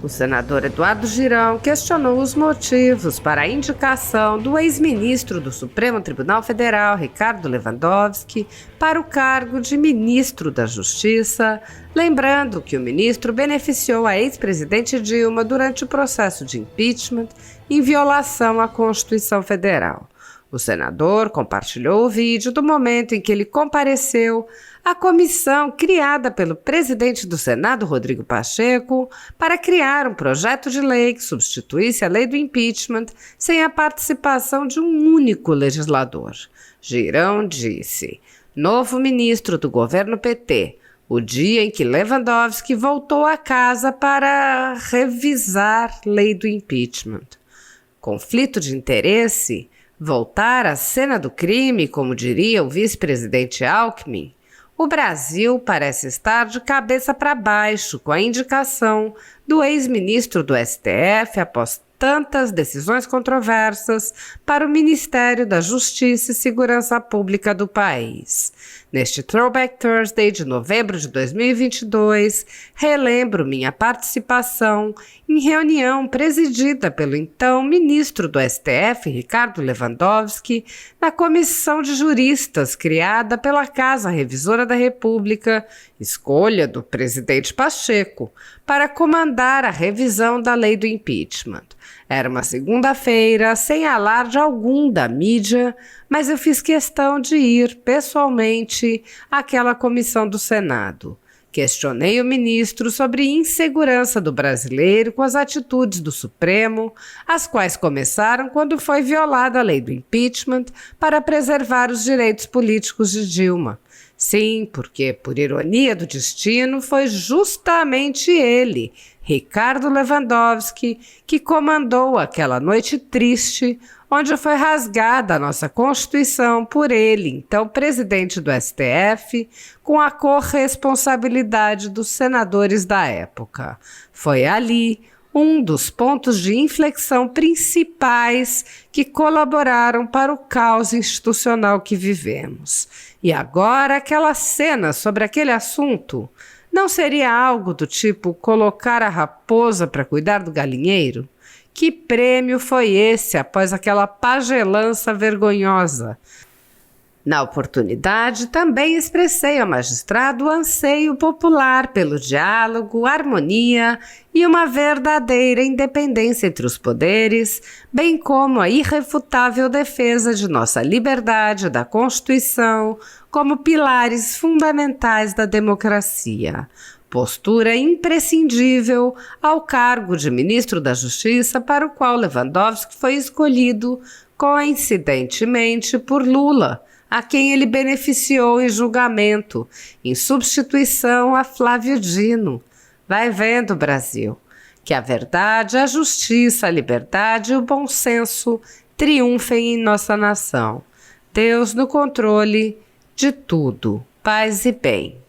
O senador Eduardo Girão questionou os motivos para a indicação do ex-ministro do Supremo Tribunal Federal, Ricardo Lewandowski, para o cargo de ministro da Justiça, lembrando que o ministro beneficiou a ex-presidente Dilma durante o processo de impeachment em violação à Constituição Federal. O senador compartilhou o vídeo do momento em que ele compareceu à comissão criada pelo presidente do Senado, Rodrigo Pacheco, para criar um projeto de lei que substituísse a lei do impeachment sem a participação de um único legislador. Girão disse: novo ministro do governo PT, o dia em que Lewandowski voltou à casa para revisar lei do impeachment. Conflito de interesse? Voltar à cena do crime, como diria o vice-presidente Alckmin? O Brasil parece estar de cabeça para baixo com a indicação do ex-ministro do STF após tantas decisões controversas para o Ministério da Justiça e Segurança Pública do país. Neste Throwback Thursday de novembro de 2022, relembro minha participação em reunião presidida pelo então ministro do STF, Ricardo Lewandowski, na comissão de juristas criada pela Casa Revisora da República, escolha do presidente Pacheco, para comandar a revisão da lei do impeachment. Era uma segunda-feira, sem alarde algum da mídia, mas eu fiz questão de ir pessoalmente àquela comissão do Senado. Questionei o ministro sobre insegurança do brasileiro com as atitudes do Supremo, as quais começaram quando foi violada a lei do impeachment para preservar os direitos políticos de Dilma. Sim, porque, por ironia do destino, foi justamente ele, Ricardo Lewandowski, que comandou aquela noite triste, onde foi rasgada a nossa Constituição por ele, então presidente do STF, com a corresponsabilidade dos senadores da época. Foi ali um dos pontos de inflexão principais que colaboraram para o caos institucional que vivemos. E agora aquela cena sobre aquele assunto não seria algo do tipo colocar a raposa para cuidar do galinheiro? Que prêmio foi esse após aquela pagelança vergonhosa? Na oportunidade, também expressei ao magistrado o anseio popular pelo diálogo, harmonia e uma verdadeira independência entre os poderes, bem como a irrefutável defesa de nossa liberdade, da Constituição, como pilares fundamentais da democracia. Postura imprescindível ao cargo de ministro da Justiça, para o qual Lewandowski foi escolhido coincidentemente por Lula, a quem ele beneficiou em julgamento, em substituição a Flávio Dino. Vai vendo, Brasil, que a verdade, a justiça, a liberdade e o bom senso triunfem em nossa nação. Deus no controle de tudo. Paz e bem.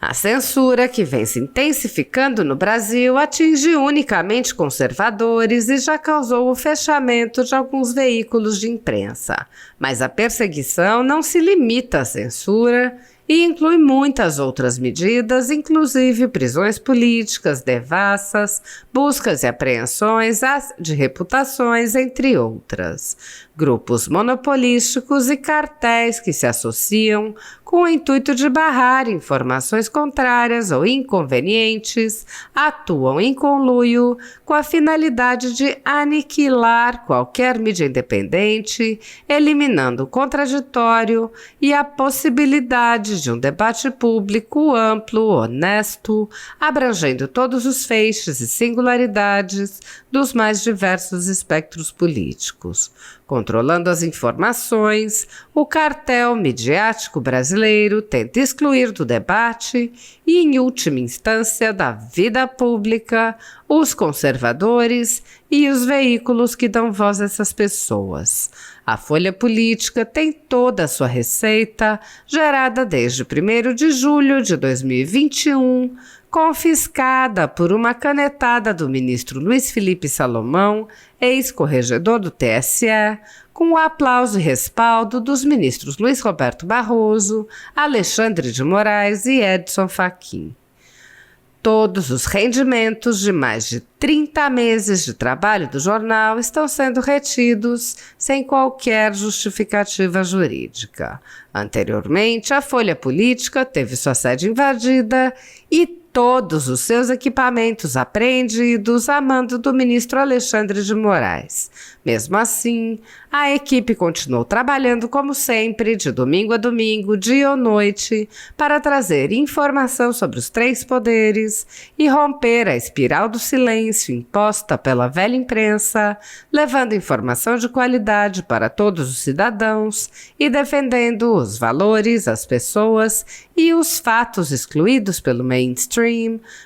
A censura, que vem se intensificando no Brasil, atinge unicamente conservadores e já causou o fechamento de alguns veículos de imprensa. Mas a perseguição não se limita à censura e inclui muitas outras medidas, inclusive prisões políticas, devassas, buscas e apreensões de reputações, entre outras. Grupos monopolísticos e cartéis que se associam com o intuito de barrar informações contrárias ou inconvenientes, atuam em conluio com a finalidade de aniquilar qualquer mídia independente, eliminando o contraditório e a possibilidade de um debate público amplo, honesto, abrangendo todos os feixes e singularidades dos mais diversos espectros políticos. Controlando as informações, o cartel midiático brasileiro tenta excluir do debate e, em última instância, da vida pública, os conservadores e os veículos que dão voz a essas pessoas. A Folha Política tem toda a sua receita, gerada desde 1º de julho de 2021, confiscada por uma canetada do ministro Luiz Felipe Salomão, ex-corregedor do TSE, com o aplauso e respaldo dos ministros Luiz Roberto Barroso, Alexandre de Moraes e Edson Fachin. Todos os rendimentos de mais de 30 meses de trabalho do jornal estão sendo retidos sem qualquer justificativa jurídica. Anteriormente, a Folha Política teve sua sede invadida e todos os seus equipamentos apreendidos a mando do ministro Alexandre de Moraes. Mesmo assim, a equipe continuou trabalhando como sempre, de domingo a domingo, dia ou noite, para trazer informação sobre os três poderes e romper a espiral do silêncio imposta pela velha imprensa, levando informação de qualidade para todos os cidadãos e defendendo os valores, as pessoas e os fatos excluídos pelo mainstream,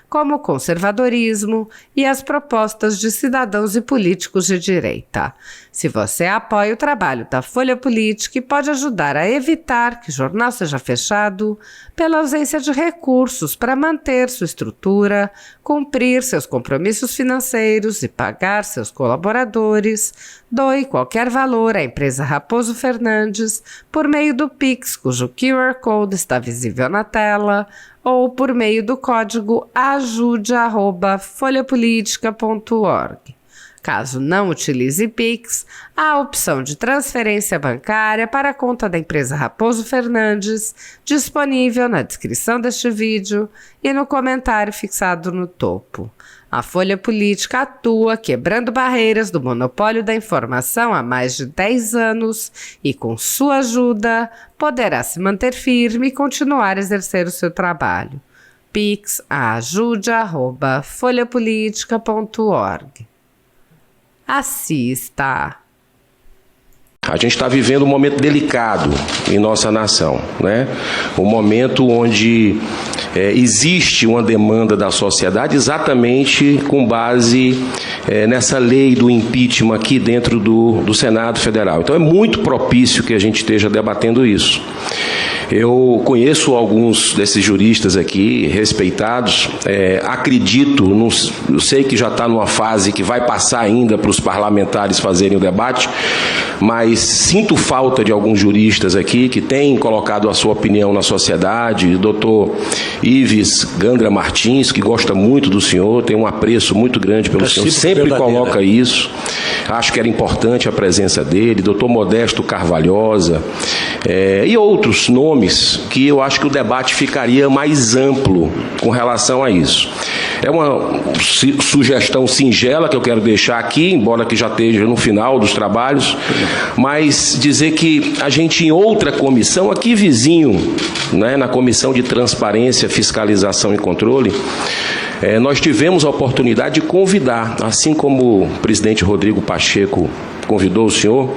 como o conservadorismo e as propostas de cidadãos e políticos de direita. Se você apoia o trabalho da Folha Política e pode ajudar a evitar que o jornal seja fechado pela ausência de recursos para manter sua estrutura, cumprir seus compromissos financeiros e pagar seus colaboradores, doe qualquer valor à empresa Raposo Fernandes por meio do Pix, cujo QR Code está visível na tela, ou por meio do código ajude@folhapolitica.org. Caso não utilize Pix, há a opção de transferência bancária para a conta da empresa Raposo Fernandes, disponível na descrição deste vídeo e no comentário fixado no topo. A Folha Política atua quebrando barreiras do monopólio da informação há mais de 10 anos e, com sua ajuda, poderá se manter firme e continuar a exercer o seu trabalho. Pix ajude@folhapolitica.org. Assista. A gente está vivendo um momento delicado em nossa nação, né? Um momento onde existe uma demanda da sociedade exatamente com base nessa lei do impeachment aqui dentro do Senado Federal. Então é muito propício que a gente esteja debatendo isso. Eu conheço alguns desses juristas aqui, respeitados, acredito, eu sei que já está numa fase que vai passar ainda para os parlamentares fazerem o debate, mas sinto falta de alguns juristas aqui que têm colocado a sua opinião na sociedade. O doutor Ives Gandra Martins, que gosta muito do senhor, tem um apreço muito grande pelo senhor, sempre coloca isso. Acho que era importante a presença dele, doutor Modesto Carvalhosa, e outros nomes que eu acho que o debate ficaria mais amplo com relação a isso. É uma sugestão singela que eu quero deixar aqui, embora que já esteja no final dos trabalhos, mas dizer que a gente em outra comissão, aqui vizinho, né, na Comissão de Transparência, Fiscalização e Controle, nós tivemos a oportunidade de convidar, assim como o presidente Rodrigo Pacheco convidou o senhor,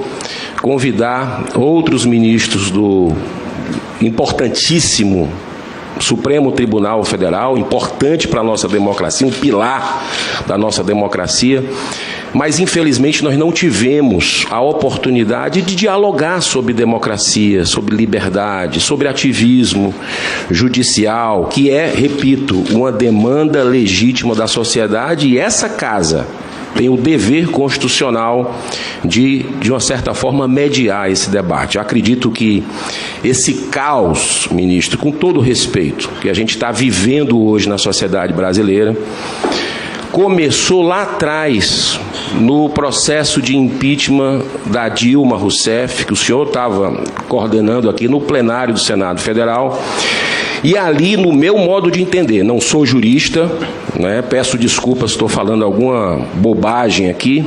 convidar outros ministros do importantíssimo Supremo Tribunal Federal, importante para a nossa democracia, um pilar da nossa democracia, mas infelizmente nós não tivemos a oportunidade de dialogar sobre democracia, sobre liberdade, sobre ativismo judicial, que é, repito, uma demanda legítima da sociedade, e essa casa tem o dever constitucional de uma certa forma, mediar esse debate. Eu acredito que esse caos, ministro, com todo o respeito que a gente está vivendo hoje na sociedade brasileira, começou lá atrás, no processo de impeachment da Dilma Rousseff, que o senhor estava coordenando aqui no plenário do Senado Federal. E ali, no meu modo de entender, não sou jurista, né, peço desculpas se estou falando alguma bobagem aqui,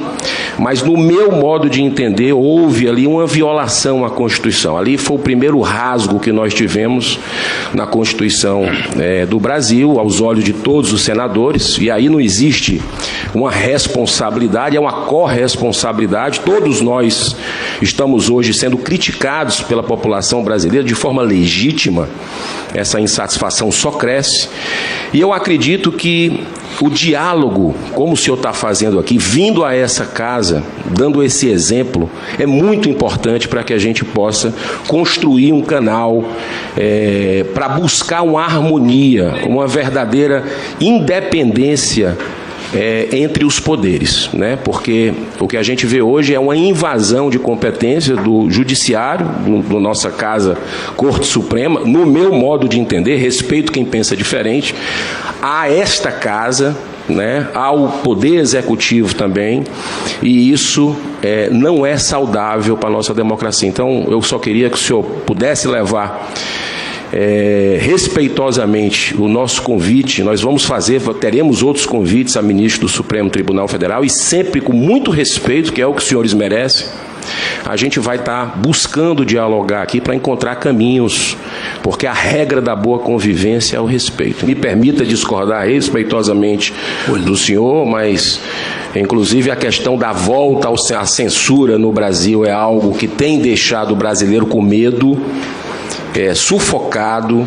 mas no meu modo de entender, houve ali uma violação à Constituição. Ali foi o primeiro rasgo que nós tivemos na Constituição do Brasil, aos olhos de todos os senadores, e aí não existe uma responsabilidade, é uma corresponsabilidade. Todos nós estamos hoje sendo criticados pela população brasileira de forma legítima. Essa insatisfação só cresce, e eu acredito que o diálogo, como o senhor está fazendo aqui, vindo a essa casa, dando esse exemplo, é muito importante para que a gente possa construir um canal para buscar uma harmonia, uma verdadeira independência entre os poderes, né? Porque o que a gente vê hoje é uma invasão de competência do judiciário, da nossa casa Corte Suprema, no meu modo de entender, respeito quem pensa diferente, a esta casa, né, ao Poder Executivo também, e isso não é saudável para a nossa democracia. Então, eu só queria que o senhor pudesse levar respeitosamente o nosso convite. Nós teremos outros convites a ministro do Supremo Tribunal Federal, e sempre com muito respeito, que é o que os senhores merecem. A gente vai estar buscando dialogar aqui para encontrar caminhos, porque a regra da boa convivência é o respeito. Me permita discordar respeitosamente do senhor, mas inclusive a questão da volta à censura no Brasil é algo que tem deixado o brasileiro com medo, sufocado,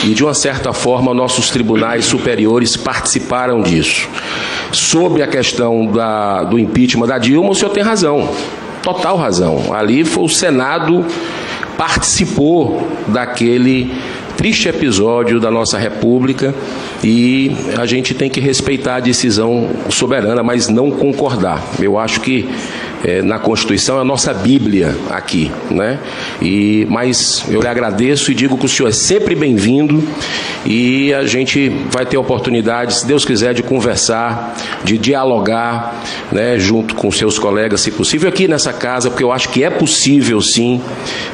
e de uma certa forma nossos tribunais superiores participaram disso. Sobre a questão do impeachment da Dilma, o senhor tem razão, total razão. Ali foi o Senado participou daquele triste episódio da nossa República, e a gente tem que respeitar a decisão soberana, mas não concordar. Eu acho que na Constituição é a nossa Bíblia aqui, né? Mas eu lhe agradeço e digo que o senhor é sempre bem-vindo, e a gente vai ter oportunidade, se Deus quiser, de conversar, de dialogar, né, junto com seus colegas, se possível, aqui nessa casa, porque eu acho que é possível, sim,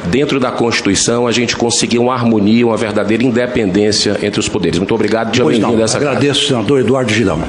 dentro da Constituição, a gente conseguir uma harmonia, uma verdadeira independência entre os poderes. Muito obrigado, seja bem-vindo a essa casa. Agradeço, senador Eduardo Girão.